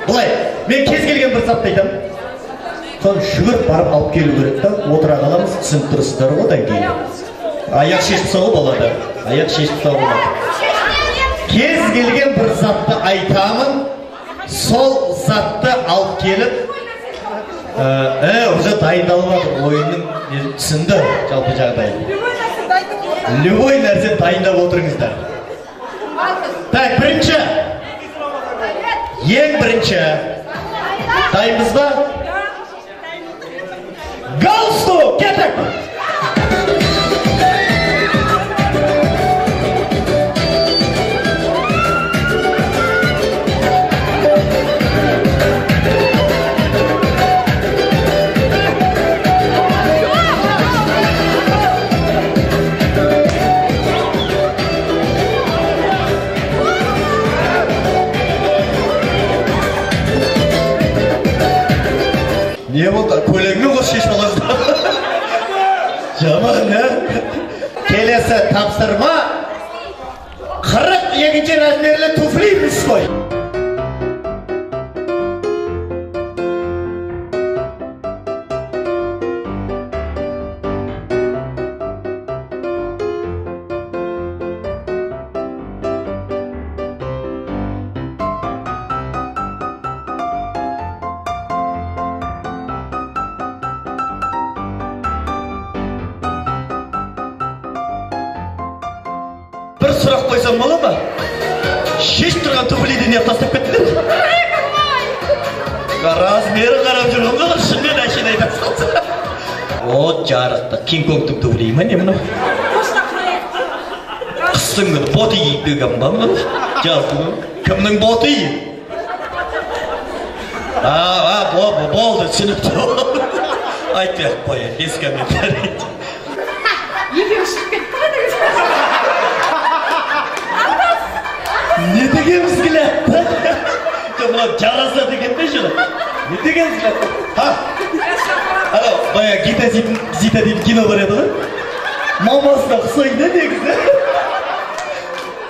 Былай, мен кез келген бір затты айтамын. Соны жүгіріп барып алып келу керек та, отыра қаламыз, түсініп тұрсыздар ғой одан кейін. Аяқ шешіп салу болады. Аяқ шешіп салу болады. Кез келген бір затты айтамын, сол затты алып келіп, уже дайындалып жатыр, ойынның түсінді жалпы жағдай. Любой нәрсе дайындап отырыңыздар. Так, бірінші. Ең бірінші. Дайынбыз ба? Галстук, кеттік! Не болды? Көлегіні қос шешіп аласың. Жаман, келесі тапсырма 42-ші размерлі туфлиміз қой. Bir сұрақ қойсам бола ма? Шеш тұрған туфлиді не тастап кеттіңдер? Размері қарап жүрмін ғой, шынымен әшейін айтасыз. О, жарықты, Кинг-Конгтың туфлиі ма не мынау? Қыстың күні боты киіп келген ба мынау? Жазды ғой. Кімнің боты? Болды, түсініпті. Айтпай-ақ қоя, бес комментарий. Екеуі шығып кетті ғой. Не дегеніміз келеді? Мынау жараса деген бе жүрі? Не дегеніміз келеді? Анау, бая Гита Зита дейін кино бар еді ғой? Мамасына құсайын негізі.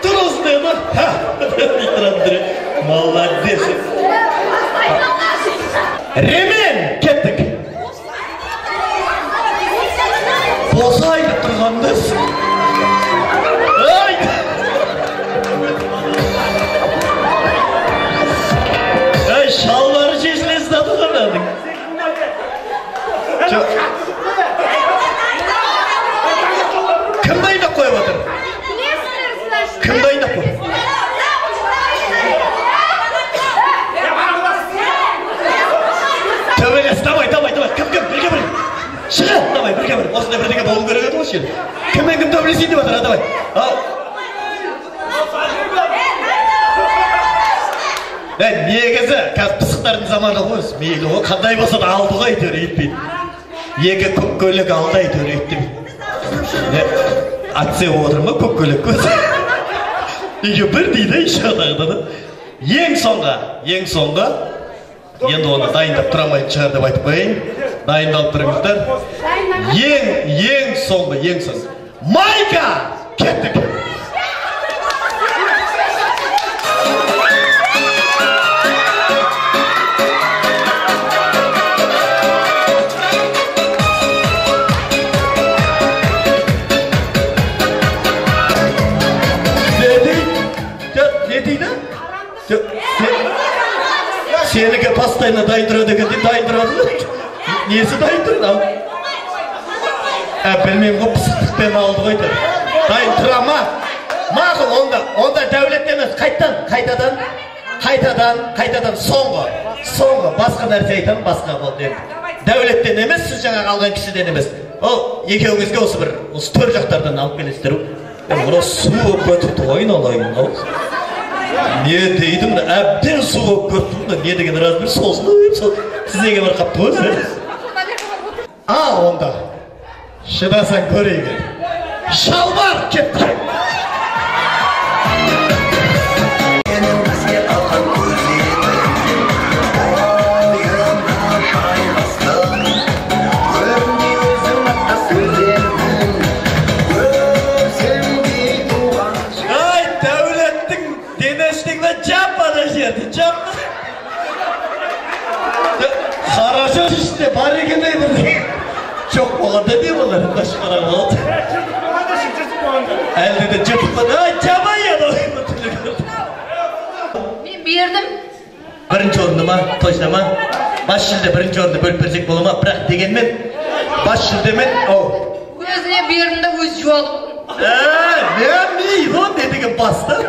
Тұр осында еді? Молодец. Ремен, кеттік. Боса айтып тұрғандыз. Şalvarı çeşmesi de tutarlardık. Kim dayında koyup atır? Kim dayında koy? Tövbeles, davay. Kim, birge bir. Çıkı, davay, birge bir. Osunda bir dege boğul görüyordu o şimdi. Kimden kim tövbelesiydi batır, davay. Al. Негізі, қазір пысықтардың заманы қойыз. Мейлі ғой, қандай болса да алды ғой әйтеуір етпейді. Екі көк көлік алды әйтеуір еттім. Атсе отыр ма көк көлік көз? Еге бір дейді, еші атағыда. Ең соңға, енді оны дайындап тұрамайды шығар деп айтып қойын. Дайындалып тұрыңыздар. Ең соңғы. Майка! Кеттік! Seninki pastayla dayındırıyor dedi, dayındırıyor. Niyesi dayındırıyor al? Bilmeyim bu pısıklıktan aldı koydu. Dayındır ama. Mağıl onda devlet demez. Kaytadan soңғы. Басқа нәрсе айтам, басқа болды. Devletten emez, siz жаңа қалған кісіден емес. Ол екеуіңізге осы бір, осы төр жақтардан алып келесіздер. Мұра суы көтіп ойналайын ал. Не дейдім, әбден суы көттім, не деген размер сосын сізеге бар қапты ғой. Онда шыдасаң көрейін. Шалбар кетті. işte var ekan aytdi. Çok bolada diye bunlar başqara oldu. Elde de çıkmadı. Jama yana. Men berdim. Birinchi o'rnima, to'shnama. Baş yilda birinchi o'rinni bo'lib bersak bo'ladimi? Biroq deganmen, baş yilda men, O'zine berdim de o'z javob. ne mi? O dediğin bastı.